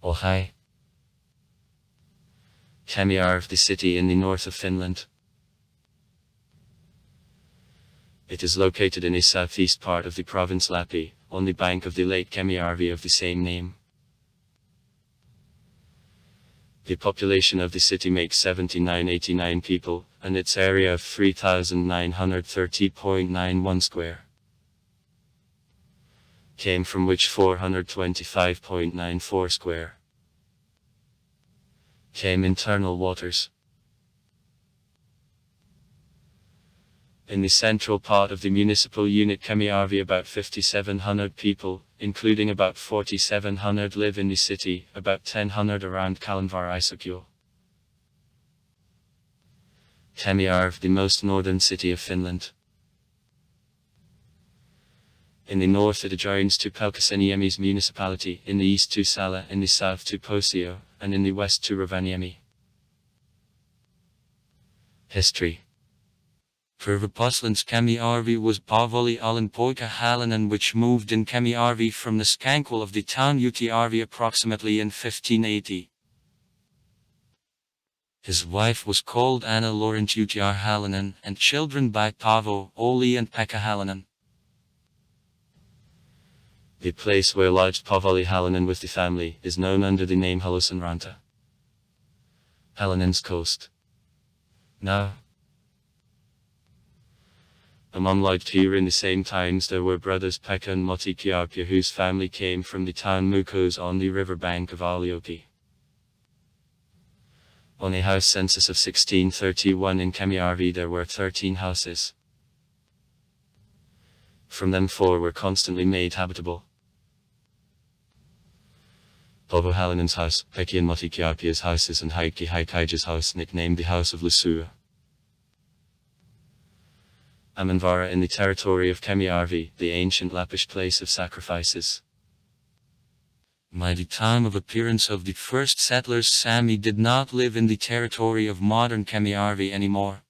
Ohio. Kemijärvi, the city in the north of Finland. It is located in the southeast part of the province Lappi, on the bank of the Lake Kemijärvi of the same name. The population of the city makes 7989 people, and its area of 3,930.91 square km, from which 425.94 square km internal waters. In the central part of the municipal unit Kemijärvi, about 5,700 people, including about 4,700 live in the city, about 1,000 around Kemijärvi. Kemijärvi, the most northern city of Finland. In the north it adjoins to Kemijärvi municipality, in the east to Sala, in the south to Posio, and in the west to Rovaniemi. History. Pervapuslands Kemijärvi was Paavali Alanpoika Halonen, which moved in Kemijärvi from the Skankwal of the town Utijärvi approximately in 1580. His wife was called Anna Laurent Utijärvi Halonen, and children by Paavo, Olli and Pekka Halonen. The place where lodged Paavali Halonen with the family is known under the name Halosenranta. Halonen's coast. Now, among lodged here in the same times there were brothers Pekka and Matti Kjarpia, whose family came from the town Mukos on the river bank of Alioki. On a house census of 1631 in Kemijärvi there were 13 houses. From them 4 were constantly made habitable. Paavo Halonen's house, Pekki and Matti Kjarpia's houses, and Heikki Heikkaija's house, nicknamed the House of Lusua. Amanvara, in the territory of Kemijärvi, the ancient Lappish place of sacrifices. By the time of appearance of the first settlers, Sami did not live in the territory of modern Kemijärvi anymore.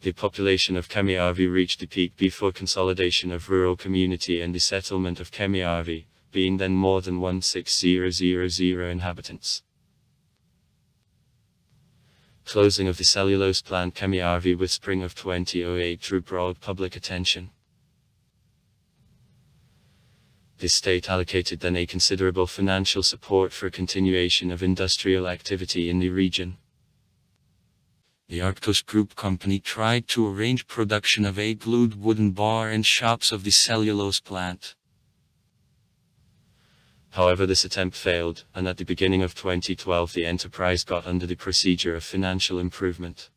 The population of Kemijärvi reached the peak before consolidation of rural community and the settlement of Kemijärvi, being then more than 16,000 inhabitants. Closing of the cellulose plant Kemijärvi with spring of 2008 drew broad public attention. The state allocated then a considerable financial support for continuation of industrial activity in the region. The Arctos Group company tried to arrange production of a glued wooden bar and shops of the cellulose plant. However, this attempt failed, and at the beginning of 2012 the enterprise got under the procedure of financial improvement.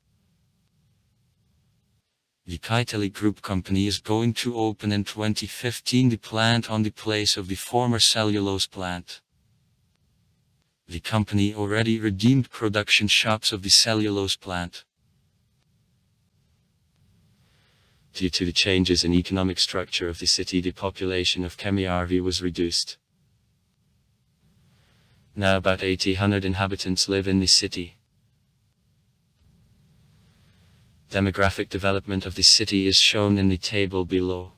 The Kaiteli Group company is going to open in 2015 the plant on the place of the former cellulose plant. The company already redeemed production shops of the cellulose plant. Due to the changes in economic structure of the city, the population of Kemijärvi was reduced. Now about 800 inhabitants live in the city. Demographic development of the city is shown in the table below.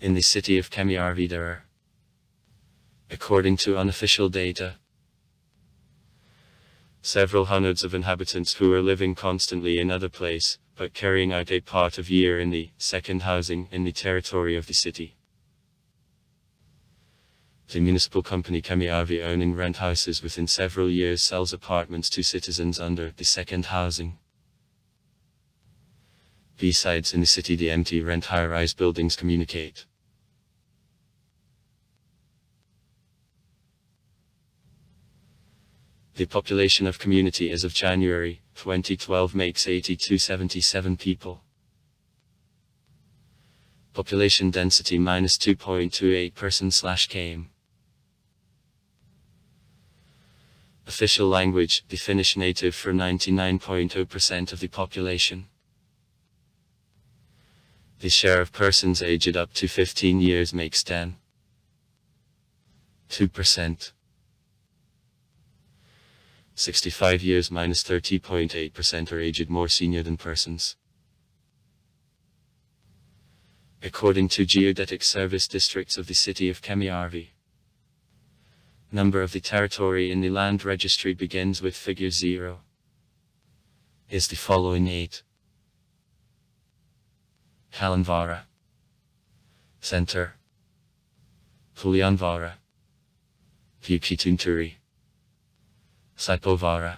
In the city of Kemijärvi there are, according to unofficial data, several hundreds of inhabitants who are living constantly in other place, but carrying out a part of year in the second housing in the territory of the city. The municipal company Kemijärvi, owning rent houses within several years, sells apartments to citizens under the second housing. Besides, in the city the empty rent high-rise buildings communicate. The population of community as of January 2012 makes 8277 people. Population density minus 2.28 person/km. Official language, the Finnish native for 99.0% of the population. The share of persons aged up to 15 years makes 10.2%. 65 years minus 30.8% are aged more senior than persons. according to Geodetic Service districts of the city of Kemijärvi. Number of the territory in the land registry begins with figure 0. Is the following 8. Kalanvaara, Center, Pulianvaara, Vuokitunturi, Saipovaara,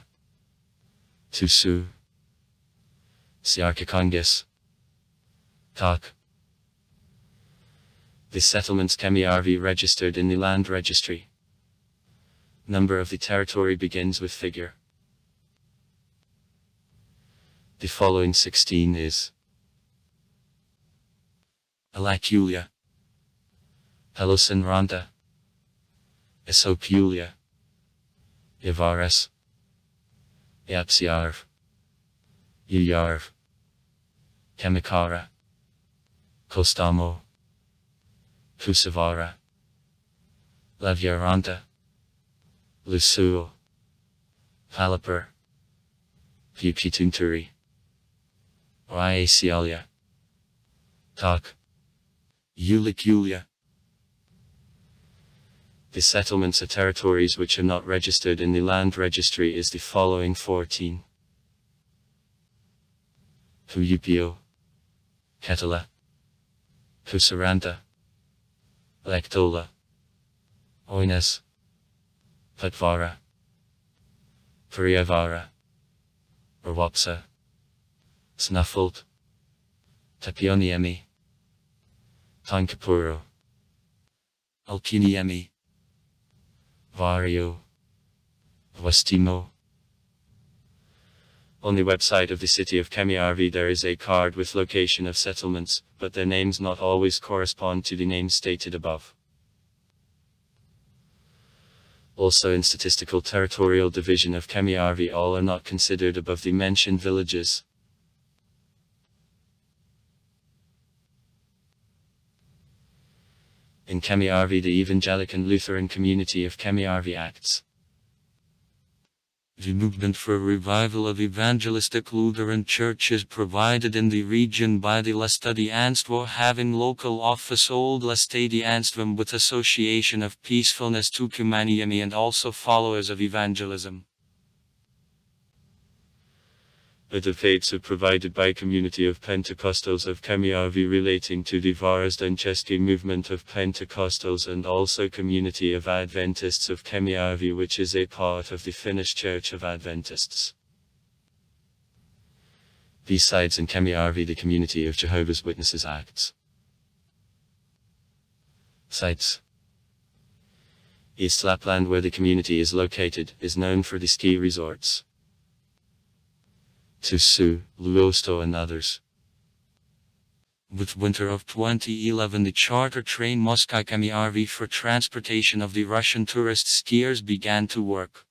Tusu, Siarkakongas, Tak. The settlements Kemijärvi registered in the land registry. Number of the territory begins with figure. The following 16 is Alakulia, Pelosinranta, Esopulia, Yavares, Yapsiarv, Uyarv, Kemikara, Kostamo, Pusavara, Lavyaranta, Lusuo, Palapur, Vuokitunturi, Oiasialia, Tak. Ulikulia. The settlements or territories which are not registered in the land registry is the following 14. Puyupio, Ketala, Pusaranta, Lektola, Oines, Patvara, Puriavara, Rawapsa, Snuffled, Tapioniemi, Tankapuro, Alkiniemi, Vario, Westimo. On the website of the city of Kemijärvi there is a card with location of settlements, but their names not always correspond to the names stated above. Also in statistical territorial division of Kemijärvi all are not considered above the mentioned villages. In Kemijärvi the Evangelic and Lutheran community of Kemijärvi acts. The movement for revival of evangelistic Lutheran churches provided in the region by the Lestadianstvo having local office Old Lestadianstvom with association of peacefulness to Kumaniemi and also followers of evangelism. The faiths are provided by Community of Pentecostals of Kemijärvi relating to the Varazdancheski movement of Pentecostals and also Community of Adventists of Kemijärvi which is a part of the Finnish Church of Adventists. Besides in Kemijärvi the Community of Jehovah's Witnesses acts. Sites. East Lapland where the community is located is known for the ski resorts. Tusu, Luosto and others. With winter of 2011 the charter train Moskai Kemijärvi for transportation of the Russian tourist skiers began to work.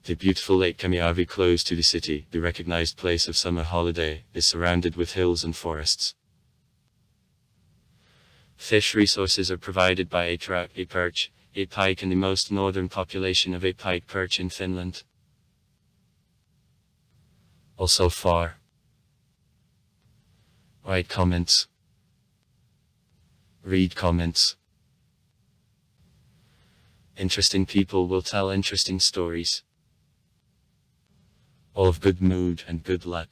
The beautiful Lake Kemijärvi close to the city, the recognized place of summer holiday, is surrounded with hills and forests. Fish resources are provided by a trout, a perch, a pike and the most northern population of a pike perch in Finland. Also far. Write comments. Read comments. Interesting people will tell interesting stories. All of good mood and good luck.